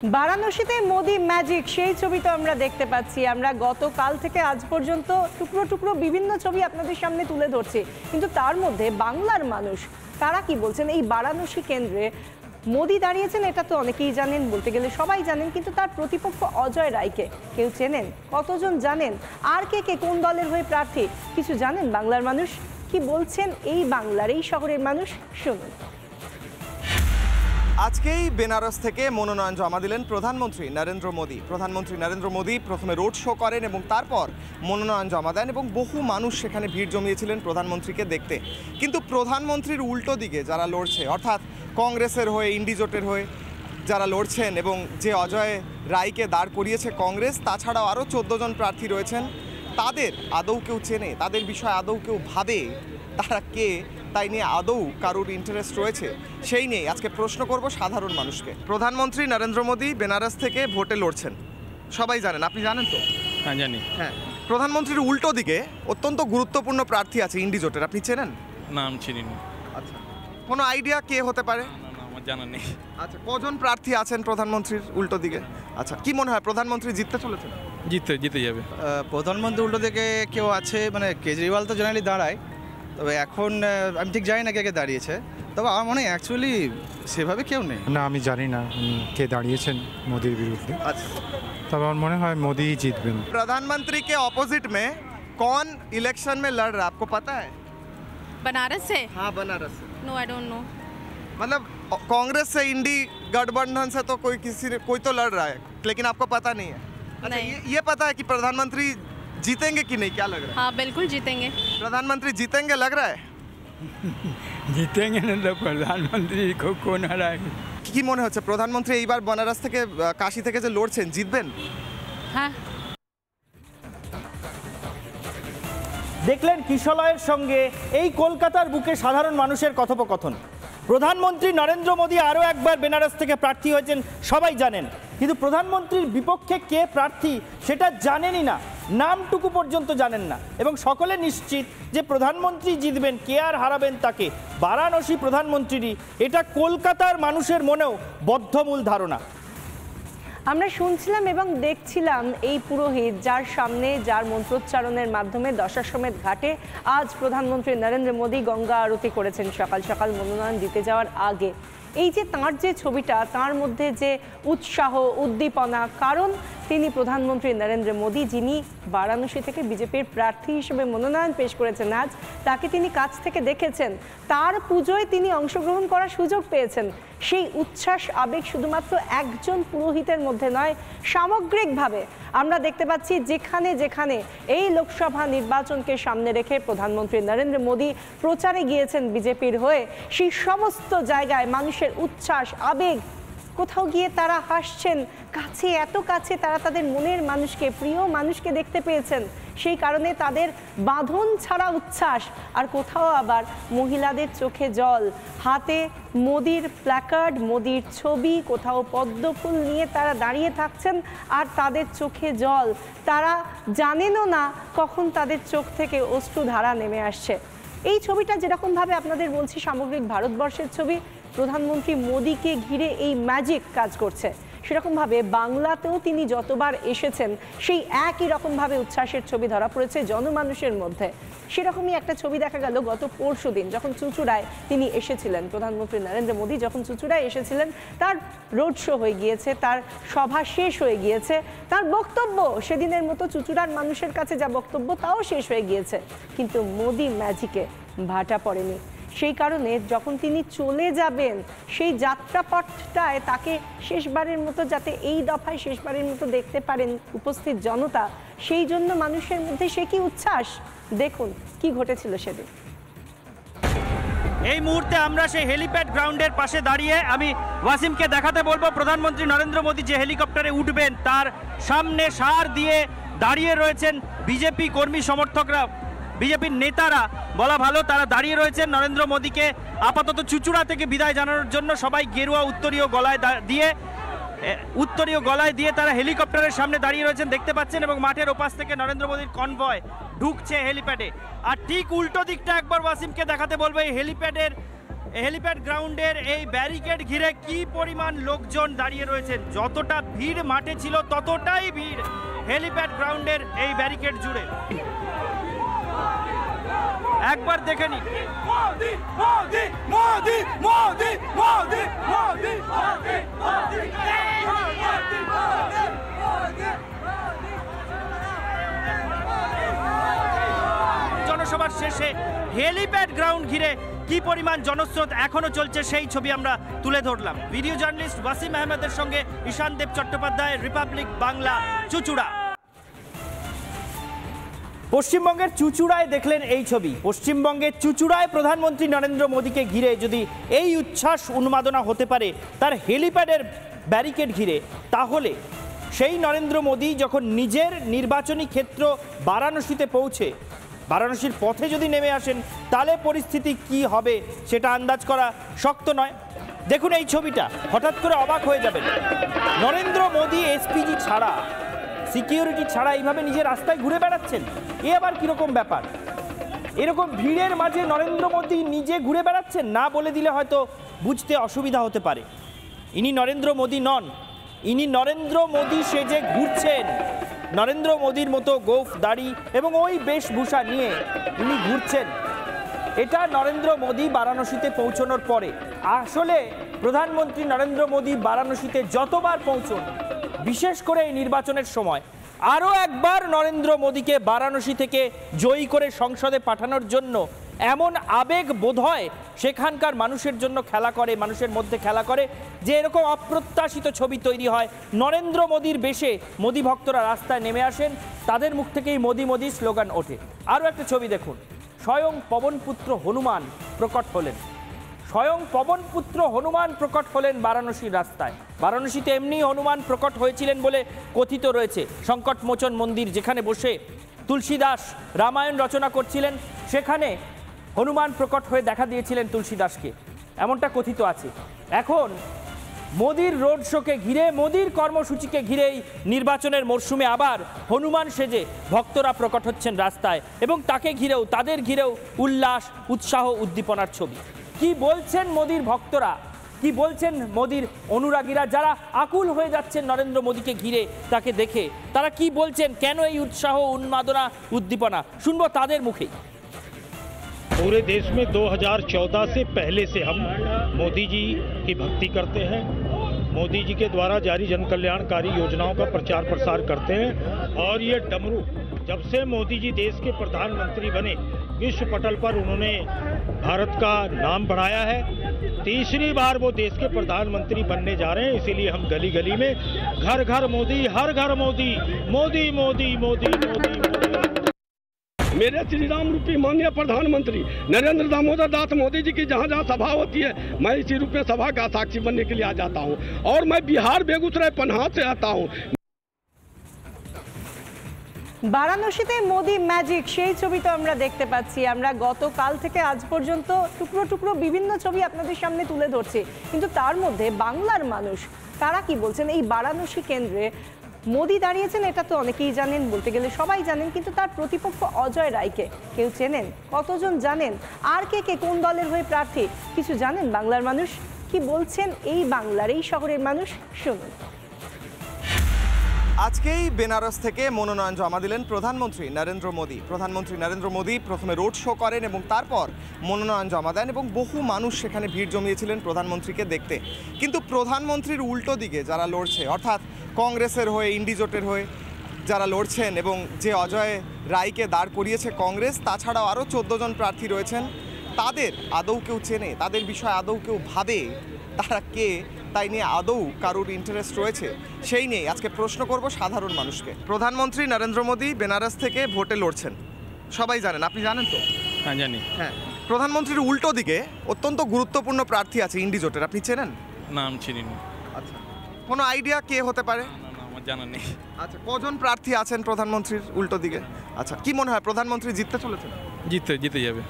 বারাণসীতে Modi magic সেই ছবি তো আমরা দেখতে পাচ্ছি। আমরা গতকাল থেকে আজ পর্যন্ত টুকরো টুকরো বিভিন্ন ছবি আপনাদের সামনে তুলে ধরছি, কিন্তু তার মধ্যে বাংলার মানুষ তারা কি বলছেন এই বারাণসী কেন্দ্রে মোদি দাঁড়িয়েছেন এটা তো অনেকেই জানেন, বলতে গেলে সবাই জানেন, কিন্তু তার প্রতিপক্ষ অজয় রায়কে কেউ চেনেন? কতজন জানেন? আর কে কে কোন দলের হয়ে প্রার্থী কিছু জানেন বাংলার মানুষ? কি বলছেন এই বাংলার এই শহরের মানুষ, শুনুন। আজকেই বেনারস থেকে মনোনয়ন জমা দিলেন প্রধানমন্ত্রী নরেন্দ্র মোদী। প্রধানমন্ত্রী নরেন্দ্র মোদী প্রথমে রোড শো করেন এবং তারপর মনোনয়ন জমা দেন এবং বহু মানুষ সেখানে ভিড় জমিয়েছিলেন প্রধানমন্ত্রীকে দেখতে। কিন্তু প্রধানমন্ত্রীর উল্টো দিকে যারা লড়ছে, অর্থাৎ কংগ্রেসের হয়ে, ইন্ডিজোটের হয়ে যারা লড়ছেন এবং যে অজয় রায়কে দাঁড় করিয়েছে কংগ্রেস, তাছাড়াও আরও 14 জন প্রার্থী রয়েছেন, তাদের আদৌ কেউ চেনে? তাদের বিষয়ে আদৌ কেউ ভাবে? তারা কে? তাই নিয়ে আদৌ কারোর ইন্টারেস্ট রয়েছে? সেই নিয়ে আজকে প্রশ্ন করব সাধারণ মানুষকে। প্রধানমন্ত্রী নরেন্দ্র মোদী বেনারস থেকে ভোটে লড়ছেন, সবাই জানেন, আপনি জানেন তো? হ্যাঁ জানি। হ্যাঁ, প্রধানমন্ত্রীর উল্টো দিকে অত্যন্ত গুরুত্বপূর্ণ প্রার্থী আছে ইন্ডিজোটের, আপনি চেনেন? নাম চিনি না। আচ্ছা, কোনো আইডিয়া কে হতে পারে? না, আমার জানা নেই। আচ্ছা, কজন প্রার্থী আছেন প্রধানমন্ত্রীর উল্টো দিকে? আচ্ছা, কি মনে হয় প্রধানমন্ত্রী জিততে চলেছেন? জিতে যাবে। প্রধানমন্ত্রী উল্টো দিকে কেউ আছে, মানে কেজরিওয়াল তো জেনারেলি দাঁড়ায়, তবে এখন আমি ঠিক জানি না কে কে দাঁড়িয়েছে, তবে আমার মনে হয় অ্যাকচুয়ালি সেভাবে কেউ নেই। না, আমি জানি না কে দাঁড়িয়েছেন মোদির বিরুদ্ধে। আচ্ছা, তবে আমার মনে হয় মোদি জিতবেন। प्रधानमंत्री के ऑपोजिट में कौन इलेक्शन में लड़ रहा है, आपको पता है? बनारस से? हाँ, बनारस से। No I don't know. मतलब कांग्रेस से इंडी गठबंधन से तो कोई तो लड़ रहा है, लेकिन आपको पता नहीं है? अच्छा, नहीं। ये पता है कि प्रधानमंत्री जीतेंगे कि नहीं, क्या लग रहा है? हाँ बिल्कुल जीतेंगे। प्रधानमंत्री जीतेंगे लग रहा है? জিতেঙ্গে না তো প্রধানমন্ত্রী কোন হারায়। কি মনে হচ্ছে প্রধানমন্ত্রী এইবার বেনারস থেকে কাশী থেকে যে লড়ছেন জিতবেন? হ্যাঁ। দেখলেন কিশলয়ের সঙ্গে এই কলকাতার বুকে সাধারণ মানুষের কথোপকথন। প্রধানমন্ত্রী নরেন্দ্র মোদী আরও একবার বেনারস থেকে প্রার্থী হয়েছেন, সবাই জানেন, কিন্তু প্রধানমন্ত্রীর বিপক্ষে কে প্রার্থী সেটা জানেনই না, নামটুকু পর্যন্ত জানেন না, এবং সকলে নিশ্চিত যে প্রধানমন্ত্রী জিতবেন, কে আর হারাবেন তাকে, বারাণসী প্রধানমন্ত্রীরই। এটা কলকাতার মানুষের মনেও বদ্ধমূল ধারণা। আমরা শুনছিলাম এবং দেখছিলাম এই পুরোহিত যার সামনে, যার মন্ত্রোচ্চারণের মাধ্যমে দশাশ্বমেধ ঘাটে আজ প্রধানমন্ত্রী নরেন্দ্র মোদী গঙ্গা আরতি করেছেন সকাল সকাল মনোনয়ন দিতে যাওয়ার আগে। এই যে তাঁর যে ছবিটা, তার মধ্যে যে উৎসাহ, উদ্দীপনা, কারণ তিনি প্রধানমন্ত্রী নরেন্দ্র মোদী, যিনি বারাণসী থেকে বিজেপির প্রার্থী হিসেবে মনোনয়ন পেশ করেছেন আজ, তাকে তিনি কাছ থেকে দেখেছেন, তার পুজোয় তিনি অংশগ্রহণ করার সুযোগ পেয়েছেন। সেই উচ্ছ্বাস, আবেগ শুধুমাত্র একজন পুরোহিতের মধ্যে নয়, সামগ্রিকভাবে আমরা দেখতে পাচ্ছি যেখানে যেখানে এই লোকসভা নির্বাচনকে সামনে রেখে প্রধানমন্ত্রী নরেন্দ্র মোদী প্রচারে গিয়েছেন বিজেপির হয়ে, সেই সমস্ত জায়গায় মানুষের উচ্ছ্বাস, আবেগ, কোথাও গিয়ে তারা হাসছেন, কাছে, এত কাছে তারা তাদের মনের মানুষকে, প্রিয় মানুষকে দেখতে পেয়েছেন, সেই কারণে তাদের বাঁধন ছাড়া উচ্ছ্বাস। আর কোথাও আবার মহিলাদের চোখে জল, হাতে মোদির প্ল্যাকার্ড, মোদির ছবি, কোথাও পদ্মফুল নিয়ে তারা দাঁড়িয়ে থাকছেন, আর তাদের চোখে জল, তারা জানেনও না কখন তাদের চোখ থেকে অশ্রুধারা নেমে আসছে। এই ছবিটা যেরকমভাবে আপনাদের বলছি সামগ্রিক ভারতবর্ষের ছবি, প্রধানমন্ত্রী মোদীকে ঘিরে এই ম্যাজিক কাজ করছে, সেরকমভাবে বাংলাতেও তিনি যতবার এসেছেন সেই একই রকমভাবে উচ্ছ্বাসের ছবি ধরা পড়েছে জনমানুষের মধ্যে। সেরকমই একটা ছবি দেখা গেল গত পরশু দিন, যখন চুঁচুড়ায় তিনি এসেছিলেন। প্রধানমন্ত্রী নরেন্দ্র মোদী যখন চুঁচুড়ায় এসেছিলেন, তার রোড শো হয়ে গিয়েছে, তার সভা শেষ হয়ে গিয়েছে, তার বক্তব্য সেদিনের মতো চুঁচুড়ার মানুষের কাছে যা বক্তব্য তাও শেষ হয়ে গিয়েছে, কিন্তু মোদী ম্যাজিকে ভাটা পড়েনি। সেই কারণে যখন তিনি চলে যাবেন, সেই যাত্রাপথটায় তাকে শেষবারের মতো, যাতে এই দফায় শেষবারের মতো দেখতে পারেন উপস্থিত জনতা, সেই জন্য মানুষের মধ্যে সে কি উচ্ছ্বাস, দেখুন কি ঘটেছিল সেদিন। এই মুহূর্তে আমরা সেই হেলিপ্যাড গ্রাউন্ডের পাশে দাঁড়িয়ে, আমি ওয়াসিমকে দেখাতে বলবো প্রধানমন্ত্রী নরেন্দ্র মোদী যে হেলিকপ্টারে উঠবেন তার সামনে সার দিয়ে দাঁড়িয়ে রয়েছেন বিজেপি কর্মী সমর্থকরা, বিজেপির নেতারা বলা ভালো, তারা দাঁড়িয়ে রয়েছেন নরেন্দ্র মোদীকে আপাতত চুঁচুড়া থেকে বিদায় জানানোর জন্য। সবাই গেরুয়া উত্তরীয় গলায় দিয়ে তারা হেলিকপ্টারের সামনে দাঁড়িয়ে রয়েছেন, দেখতে পাচ্ছেন, এবং মাঠের ওপাশ থেকে নরেন্দ্র মোদীর কনভয় ঢুকছে হেলিপ্যাডে। আর ঠিক উল্টো দিকটা একবার ওয়াসিমকে দেখাতে বলবো, এই হেলিপ্যাডের হেলিপ্যাড গ্রাউন্ডের এই ব্যারিকেড ঘিরে কি পরিমাণ লোকজন দাঁড়িয়ে রয়েছেন, যতটা ভিড় মাঠে ছিল ততটাই ভিড় হেলিপ্যাড গ্রাউন্ডের এই ব্যারিকেড জুড়ে। একবার দেখে নিন। জনসভার শেষে হেলিপ্যাড গ্রাউন্ড ঘিরে কি পরিমাণ জনস্রোত এখনো চলছে সেই ছবি আমরা তুলে ধরলাম। ভিডিও জার্নালিস্ট ওয়াসিম আহমেদের সঙ্গে ঈশান দেব চট্টোপাধ্যায়, রিপাবলিক বাংলা, চুঁচুড়া। পশ্চিমবঙ্গের চুঁচুড়ায় দেখলেন এই ছবি। পশ্চিমবঙ্গের চুঁচুড়ায় প্রধানমন্ত্রী নরেন্দ্র মোদীকে ঘিরে যদি এই উচ্ছ্বাস উন্মাদনা হতে পারে তার হেলিপ্যাডের ব্যারিকেড ঘিরে, তাহলে সেই নরেন্দ্র মোদী যখন নিজের নির্বাচনী ক্ষেত্র বারাণসীতে পৌঁছে বারাণসীর পথে যদি নেমে আসেন তাহলে পরিস্থিতি কি হবে সেটা আন্দাজ করা শক্ত নয়। দেখুন এই ছবিটা, হঠাৎ করে অবাক হয়ে যাবেন। নরেন্দ্র মোদী এসপিজি ছাড়া, সিকিউরিটি ছাড়া এইভাবে নিজের রাস্তায় ঘুরে বেড়াচ্ছেন, এ আবার কিরকম ব্যাপার? এরকম ভিড়ের মাঝে নরেন্দ্র মোদী নিজে ঘুরে বেড়াচ্ছেন, না বলে দিলে হয়তো বুঝতে অসুবিধা হতে পারে। ইনি নরেন্দ্র মোদী নন, ইনি নরেন্দ্র মোদী সেজে ঘুরছেন। নরেন্দ্র মোদীর মতো গোঁফ দাড়ি এবং ওই বেশভূষা নিয়ে ইনি ঘুরছেন। এটা নরেন্দ্র মোদী বারাণসীতে পৌঁছানোর পরে। আসলে প্রধানমন্ত্রী নরেন্দ্র মোদী বারাণসীতে যতবার পৌঁছন, বিশেষ করে এই নির্বাচনের সময়, আরও একবার নরেন্দ্র মোদীকে বারাণসী থেকে জয়ী করে সংসদে পাঠানোর জন্য এমন আবেগ বোধ হয় সেখানকার মানুষের জন্য খেলা করে, মানুষের মধ্যে খেলা করে, যে এরকম অপ্রত্যাশিত ছবি তৈরি হয়। নরেন্দ্র মোদীর বেশে মোদী ভক্তরা রাস্তায় নেমে আসেন, তাদের মুখ থেকেই মোদী মোদী স্লোগান ওঠে। আরও একটা ছবি দেখুন, স্বয়ং পবনপুত্র হনুমান প্রকট হলেন। স্বয়ং পবনপুত্র হনুমান প্রকট হলেন বারাণসীর রাস্তায়। বারাণসীতে এমনি হনুমান প্রকট হয়েছিলেন বলে কথিত রয়েছে। সংকটমোচন মন্দির যেখানে বসে তুলসীদাস রামায়ণ রচনা করছিলেন, সেখানে হনুমান প্রকট হয়ে দেখা দিয়েছিলেন তুলসীদাসকে, এমনটা কথিত আছে। এখন মোদির রোড শোকে ঘিরে, মোদির কর্মসূচিকে ঘিরেই নির্বাচনের মরশুমে আবার হনুমান সেজে ভক্তরা প্রকট হচ্ছেন রাস্তায়, এবং তাকে ঘিরেও, তাদের ঘিরেও উল্লাস, উৎসাহ, উদ্দীপনার ছবি। কি বলছেন মোদির ভক্তরা, কি বলছেন মোদির অনুরাগীরা, যারা আকুল হয়ে যাচ্ছেন নরেন্দ্র মোদীকে ঘিরে তাকে দেখে, তারা কি বলছেন, কেন এই উৎসাহ, উন্মাদনা, উদ্দীপনা, শুনবো তাদের মুখেই। पूरे देश में 2014 से पहले से हम मोदी जी की भक्ति करते हैं, मोदी जी के द्वारा जारी जन कल्याणकारी योजनाओं का प्रचार प्रसार करते हैं। और ये डमरू, जब से मोदी जी देश के प्रधानमंत्री बने, विश्व पटल पर उन्होंने भारत का नाम बढ़ाया है। तीसरी बार वो देश के प्रधानमंत्री बनने जा रहे हैं, इसीलिए हम गली गली में घर घर मोदी, हर घर मोदी, मोदी मोदी मोदी मोदी मोदी। मेरे श्री राम रूपी माननीय प्रधानमंत्री नरेंद्र दामोदर दास मोदी जी की जहाँ जहाँ सभा होती है, मैं इसी रूप में सभा का साक्षी बनने के लिए आ जाता हूँ। और मैं बिहार बेगूसराय पन्हार से आता हूँ। বারাণসীতে মোদি ম্যাজিক, সেই ছবি তো আমরা দেখতে পাচ্ছি। আমরা গতকাল থেকে আজ পর্যন্ত টুকরো টুকরো বিভিন্ন ছবি আপনাদের সামনে তুলে ধরছি, কিন্তু তার মধ্যে বাংলার মানুষ তারা কি বলছেন, এই বারাণসী কেন্দ্রে মোদি দাঁড়িয়েছেন এটা তো অনেকেই জানেন, বলতে গেলে সবাই জানেন, কিন্তু তার প্রতিপক্ষ অজয় রায়কে কেউ চেনেন? কতজন জানেন? আর কে কে কোন দলের হয়ে প্রার্থী কিছু জানেন বাংলার মানুষ? কি বলছেন এই বাংলার, এই শহরের মানুষ, শুনুন। আজকেই বেনারস থেকে মনোনয়ন জমা দিলেন প্রধানমন্ত্রী নরেন্দ্র মোদী। প্রধানমন্ত্রী নরেন্দ্র মোদী প্রথমে রোড শো করেন এবং তারপর মনোনয়ন জমা দেন, এবং বহু মানুষ সেখানে ভিড় জমিয়েছিলেন প্রধানমন্ত্রীকে দেখতে। কিন্তু প্রধানমন্ত্রীর উল্টো দিকে যারা লড়ছে, অর্থাৎ কংগ্রেসের হয়ে, ইন্ডিজোটের হয়ে যারা লড়ছেন, এবং যে অজয় রায়কে দাঁড় করিয়েছে কংগ্রেস, তাছাড়াও আরও 14 জন প্রার্থী রয়েছেন, তাদের আদৌ কেউ চেনে? তাদের বিষয়ে আদৌ কেউ ভাবে? তারা কে? তাই নিয়ে আদৌ কারোর ইন্টারেস্ট রয়েছে? সেই নিয়ে আজকে প্রশ্ন করব সাধারণ মানুষকে। প্রধানমন্ত্রী নরেন্দ্র মোদী বেনারস থেকে ভোটে লড়ছেন, সবাই জানেন, আপনি জানেন তো? হ্যাঁ জানি। হ্যাঁ, প্রধানমন্ত্রীর উল্টো দিকে অত্যন্ত গুরুত্বপূর্ণ প্রার্থী আছে ইন্ডিজোটের, আপনি চেনেন? নাম চিনি না। আচ্ছা, কোনো আইডিয়া কে হতে পারে? না, আমার জানা নেই। আচ্ছা, কজন প্রার্থী আছেন প্রধানমন্ত্রীর উল্টো দিকে? আচ্ছা, কি মনে হয় প্রধানমন্ত্রী জিততে চলেছেন? জিতে যাবে।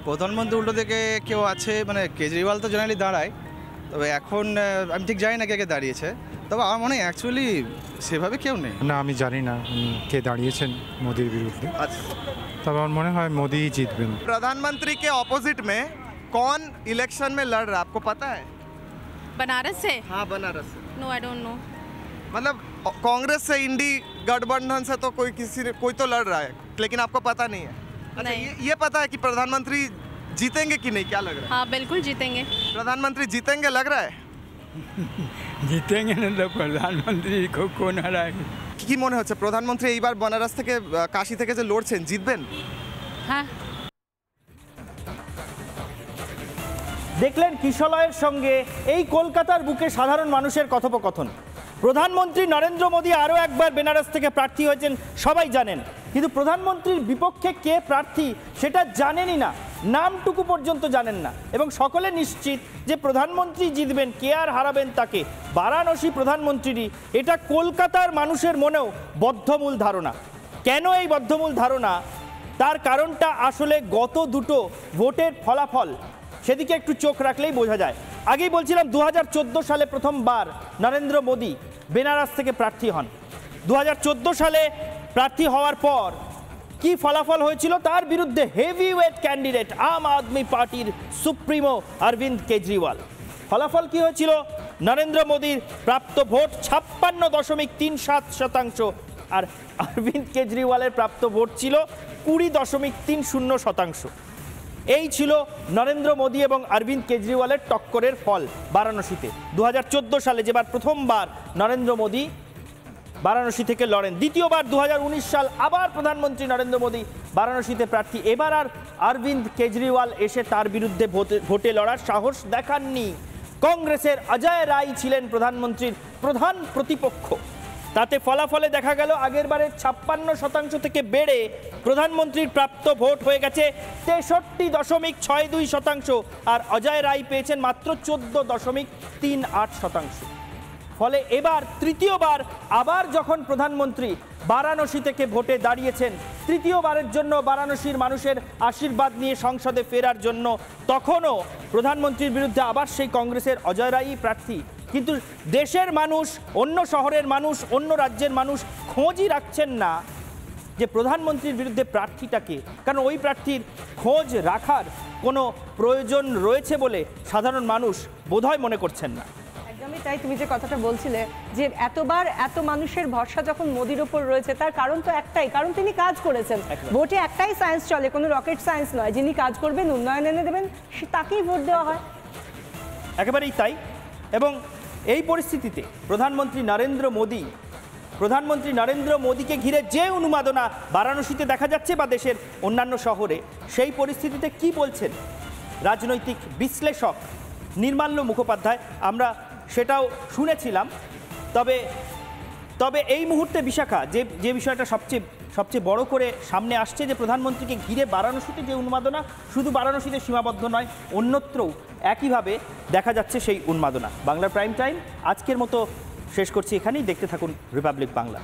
প্রধানমন্ত্রী উল্টো দিকে কেউ আছে, মানে কেজরিওয়াল তো জেনারেলি দাঁড়ায়, তবে এখন আমি ঠিক জানি না কে কে দাঁড়িয়েছে, তবে আমার মনে হয় অ্যাকচুয়ালি সেভাবে কেউ নেই। না, আমি জানি না কে দাঁড়িয়েছেন মোদির বিরুদ্ধে। अच्छा, তবে আমার মনে হয় মোদি জিতবেন। प्रधानमंत्री के ऑपोजिट में कौन इलेक्शन में लड़ रहा है आपको पता है? बनारस से? हाँ, बनारस से। No, I don't know. मतलब कांग्रेस से इंडी गठबंधन से तो कोई तो लड़ रहा है, लेकिन आपको पता नहीं है। अच्छा, नहीं। ये पता है कि प्रधानमंत्री जीतेंगे कि नहीं, क्या लग रहा है? हाँ, बिल्कुल जीतेंगे। प्रधानमंत्री जीतेंगे लग रहा है? জিতেঙ্গে না তো প্রধানমন্ত্রী কোন হারায় কি মনে হচ্ছে প্রধানমন্ত্রী এইবার বেনারস থেকে কাশী থেকে যে লড়ছেন জিতবেন? হ্যাঁ। দেখলেন কিশলয়ের সঙ্গে এই কলকাতার বুকে সাধারণ মানুষের কথোপকথন। প্রধানমন্ত্রী নরেন্দ্র মোদী আরও একবার বেনারস থেকে প্রার্থী হয়েছেন সবাই জানেন, কিন্তু প্রধানমন্ত্রীর বিপক্ষে কে প্রার্থী সেটা জানেনই না, নামটুকু পর্যন্ত জানেন না, এবং সকলে নিশ্চিত যে প্রধানমন্ত্রী জিতবেন, কে আর হারাবেন তাকে। বারাণসী প্রধানমন্ত্রীরই, এটা কলকাতার মানুষের মনেও বদ্ধমূল ধারণা। কেন এই বদ্ধমূল ধারণা, তার কারণটা আসলে গত দুটো ভোটের ফলাফল, সেদিকে একটু চোখ রাখলেই বোঝা যায়। আগেই বলছিলাম 2014 সালে প্রথমবার নরেন্দ্র মোদী বেনারস থেকে প্রার্থী হন। 2014 সালে প্রার্থী হওয়ার পর কি ফলাফল হয়েছিল, তার বিরুদ্ধে হেভিওয়েট ক্যান্ডিডেট আম আদমি পার্টির সুপ্রিমো অরবিন্দ কেজরিওয়াল। ফলাফল কি হয়েছিল, নরেন্দ্র মোদীর প্রাপ্ত ভোট 56.37%, আর অরবিন্দ কেজরিওয়ালের প্রাপ্ত ভোট ছিল 20.30%। এই ছিল নরেন্দ্র মোদী এবং অরবিন্দ কেজরিওয়ালের টক্করের ফল বারাণসীতে 2014 সালে, যেবার প্রথমবার নরেন্দ্র মোদী বারাণসী থেকে লড়েন। দ্বিতীয়বার 2019 সাল আবার প্রধানমন্ত্রী নরেন্দ্র মোদী বারাণসীতে প্রার্থী। এবার আর অরবিন্দ কেজরিওয়াল এসে তার বিরুদ্ধে ভোটে লড়ার সাহস দেখাননি। কংগ্রেসের অজয় রায় ছিলেন প্রধানমন্ত্রীর প্রধান প্রতিপক্ষ। তাতে ফলাফলে দেখা গেল আগেরবারের 56% থেকে বেড়ে প্রধানমন্ত্রীর প্রাপ্ত ভোট হয়ে গেছে 63.62%, আর অজয় রায় পেয়েছেন মাত্র 14.38%। ফলে এবার তৃতীয়বার আবার যখন প্রধানমন্ত্রী বারাণসী থেকে ভোটে দাঁড়িয়েছেন, তৃতীয়বারের জন্য বারাণসীর মানুষের আশীর্বাদ নিয়ে সংসদে ফেরার জন্য, তখনও প্রধানমন্ত্রীর বিরুদ্ধে আবার সেই কংগ্রেসের অজয় রায়ই প্রার্থী। কিন্তু দেশের মানুষ, অন্য শহরের মানুষ, অন্য রাজ্যের মানুষ খোঁজই রাখছেন না যে প্রধানমন্ত্রীর বিরুদ্ধে প্রার্থীটাকে, কারণ ওই প্রার্থীর খোঁজ রাখার কোনো প্রয়োজন রয়েছে বলে সাধারণ মানুষ বোধহয় মনে করছেন না। একদমই তাই, তুমি যে কথাটা বলছিলে যে এতবার এত মানুষের ভরসা যখন মোদির ওপর রয়েছে, তার কারণ তো একটাই, কারণ তিনি কাজ করেছেন। ভোটে একটাই সায়েন্স চলে, কোনো রকেট সায়েন্স নয়। যিনি কাজ করবেন, উন্নয়ন এনে দেবেন, তাকেই ভোট দেওয়া হয়। একেবারেই তাই। এবং এই পরিস্থিতিতে প্রধানমন্ত্রী নরেন্দ্র মোদীকে ঘিরে যে উন্মাদনা বারাণসীতে দেখা যাচ্ছে বা দেশের অন্যান্য শহরে, সেই পরিস্থিতিতে কি বলছেন রাজনৈতিক বিশ্লেষক নির্মাল্য মুখোপাধ্যায়, আমরা সেটাও শুনেছিলাম। তবে এই মুহূর্তে বিশাখা, যে বিষয়টা সবচেয়ে বড় করে সামনে আসছে, যে প্রধানমন্ত্রীকে ঘিরে বারাণসীতে যে উন্মাদনা, শুধু বারাণসীতে সীমাবদ্ধ নয়, অন্যত্রও একইভাবে দেখা যাচ্ছে সেই উন্মাদনা। বাংলার প্রাইম টাইম আজকের মতো শেষ করছি এখানেই। দেখতে থাকুন রিপাবলিক বাংলা।